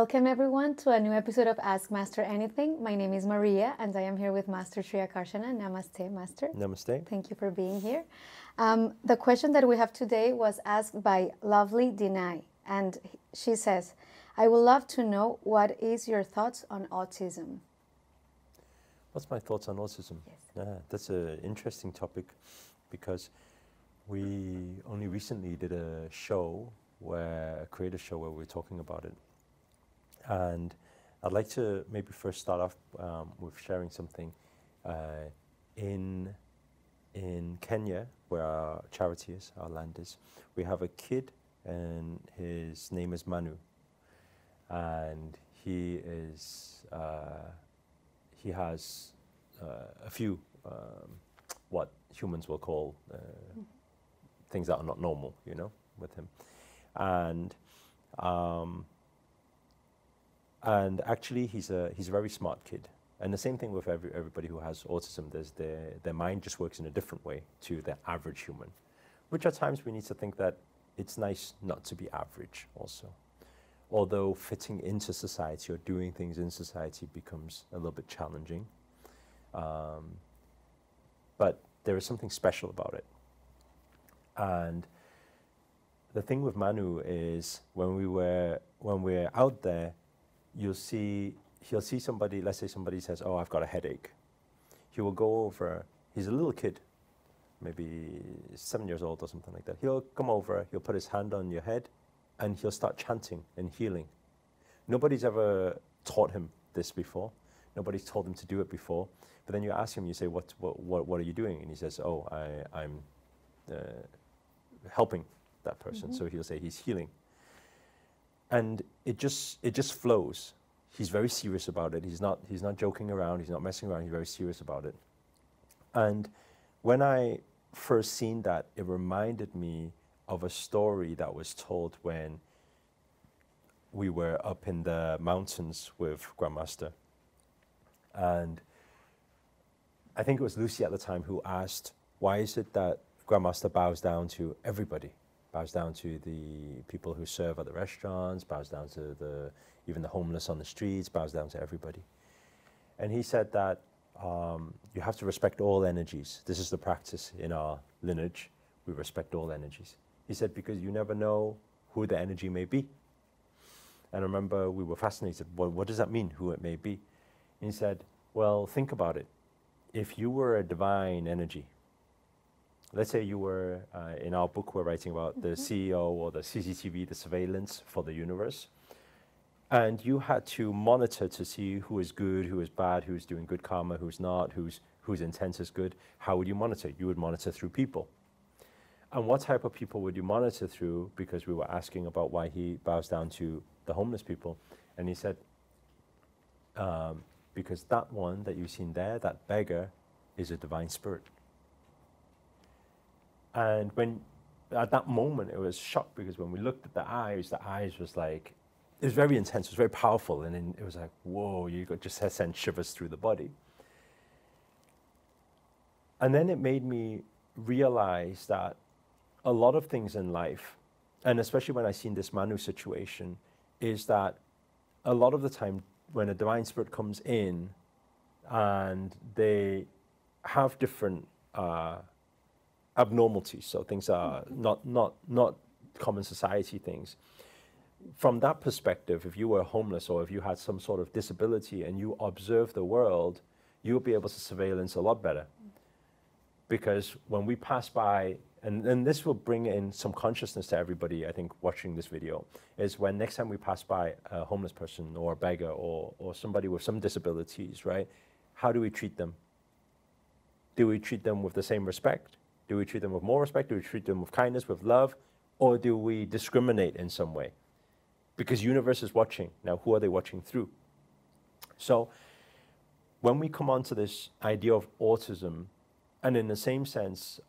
Welcome everyone to a new episode of Ask Master Anything. My name is Maria and I am here with Master Akarshana. Namaste, Master. Namaste. Thank you for being here. The question that we have today was asked by Lovely Denai, and she says, I would love to know what is your thoughts on autism? What's my thoughts on autism? Yes. Yeah, that's an interesting topic because we only recently did a creative show where we were talking about it. And I'd like to maybe first start off with sharing something. In Kenya, where our charity is, our land is, we have a kid and his name is Manu. And he has a few what humans will call things that are not normal, you know, with him. And actually, he's a very smart kid. And the same thing with everybody who has autism. Their mind just works in a different way to the average human, which at times we need to think that it's nice not to be average also. Although fitting into society or doing things in society becomes a little bit challenging. But there is something special about it. And the thing with Manu is when we're out there, he'll see somebody, let's say somebody says, oh, I've got a headache. He will go over, he's a little kid, maybe 7 years old or something like that. He'll come over, he'll put his hand on your head, and he'll start chanting and healing. Nobody's ever taught him this before. Nobody's told him to do it before. But then you ask him, you say, what are you doing? And he says, oh, I'm helping that person. Mm-hmm. So he'll say he's healing. And it just flows. He's very serious about it. He's not joking around. He's not messing around. He's very serious about it. And when I first seen that, it reminded me of a story that was told when we were up in the mountains with Grandmaster. And I think it was Lucy at the time who asked, why is it that Grandmaster bows down to everybody? Bows down to the people who serve at the restaurants, bows down to even the homeless on the streets, bows down to everybody. And he said that you have to respect all energies. This is the practice in our lineage. We respect all energies. He said, because you never know who the energy may be. And I remember we were fascinated, well, what does that mean, who it may be? And he said, well, think about it. If you were a divine energy, let's say you were, in our book we're writing about the CEO or the CCTV, the surveillance for the universe, and you had to monitor to see who is good, who is bad, who's doing good karma, who's not, whose intent is good. How would you monitor? You would monitor through people. And what type of people would you monitor through? Because we were asking about why he bows down to the homeless people. And he said, because that one that you've seen there, that beggar, is a divine spirit. And at that moment, it was shocked because when we looked at the eyes was like, it was very intense, it was very powerful. And then it was like, whoa, you could just send shivers through the body. And then it made me realize that a lot of things in life, and especially when I seen this Manu situation, is that a lot of the time when a divine spirit comes in and they have different abnormalities, so things are not common society things. From that perspective, if you were homeless or if you had some sort of disability and you observe the world, you'll be able to surveillance a lot better. Because when we pass by, and this will bring in some consciousness to everybody, I think, watching this video, is when next time we pass by a homeless person or a beggar or somebody with some disabilities, right? How do we treat them? Do we treat them with the same respect? Do we treat them with more respect? Do we treat them with kindness, with love? Or do we discriminate in some way? Because universe is watching. Now, who are they watching through? So when we come on to this idea of autism, and in the same sense,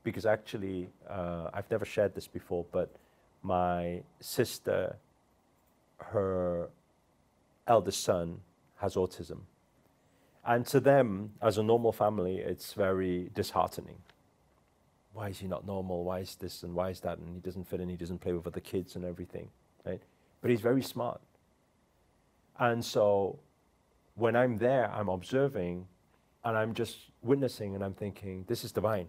because actually, I've never shared this before, but my sister, her eldest son has autism. And to them, as a normal family, it's very disheartening. Why is he not normal? Why is this and why is that? And he doesn't fit in, he doesn't play with other kids and everything, right? But he's very smart. And so when I'm there, I'm observing and I'm just witnessing and I'm thinking, this is divine,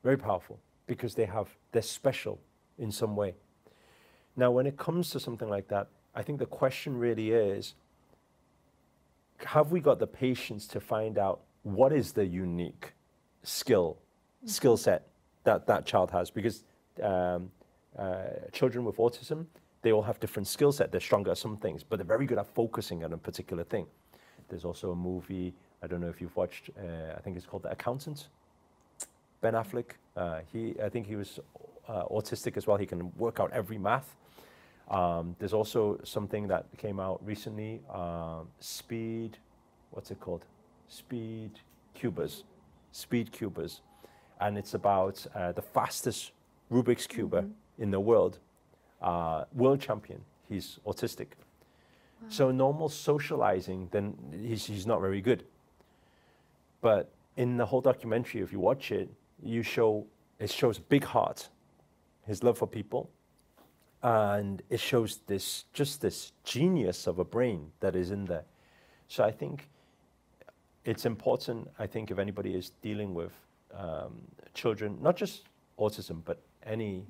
very powerful, because they're special in some way. Now, when it comes to something like that, I think the question really is, have we got the patience to find out what is the unique skill set that child has? Because children with autism, they all have different skill set. They're stronger at some things, but they're very good at focusing on a particular thing. There's also a movie, I don't know if you've watched, I think it's called The Accountant. Ben Affleck, I think he was autistic as well. He can work out every math. There's also something that came out recently, what's it called? Speed Cubers. And it's about the fastest Rubik's Cuber in the world champion. He's autistic. Wow. So normal socializing, then he's not very good. But in the whole documentary, if you watch it, it shows a big heart, his love for people, and it shows this genius of a brain that is in there. So I think it's important, if anybody is dealing with children, not just autism, but any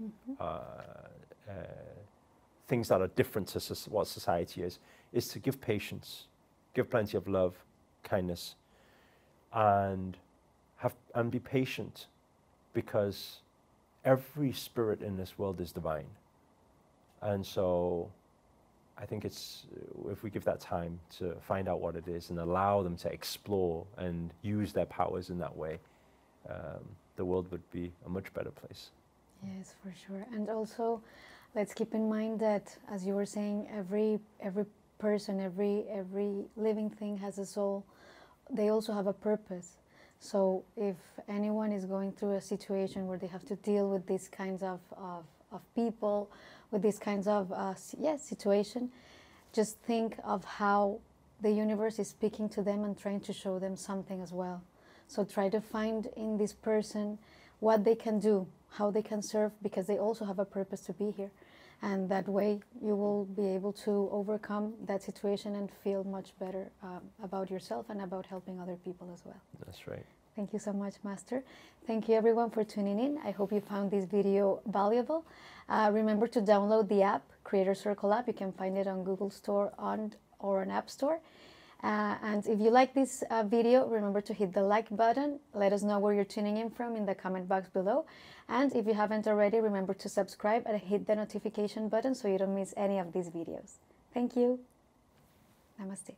things that are different to what society is to give patience, give plenty of love, kindness, and be patient, because every spirit in this world is divine. And so I think if we give that time to find out what it is and allow them to explore and use their powers in that way, the world would be a much better place. Yes, for sure. And also, let's keep in mind that, as you were saying, every person, every living thing has a soul. They also have a purpose. So if anyone is going through a situation where they have to deal with these kinds of people, with these kinds of situation, just think of how the universe is speaking to them and trying to show them something as well. So try to find in this person what they can do, how they can serve, because they also have a purpose to be here. And that way you will be able to overcome that situation and feel much better about yourself and about helping other people as well. That's right. Thank you so much, Master. Thank you everyone for tuning in. I hope you found this video valuable. Remember to download the app, Creator Circle app. You can find it on Google Store or on App Store. And if you like this video, remember to hit the like button. Let us know where you're tuning in from in the comment box below. And if you haven't already, remember to subscribe and hit the notification button so you don't miss any of these videos. Thank you. Namaste.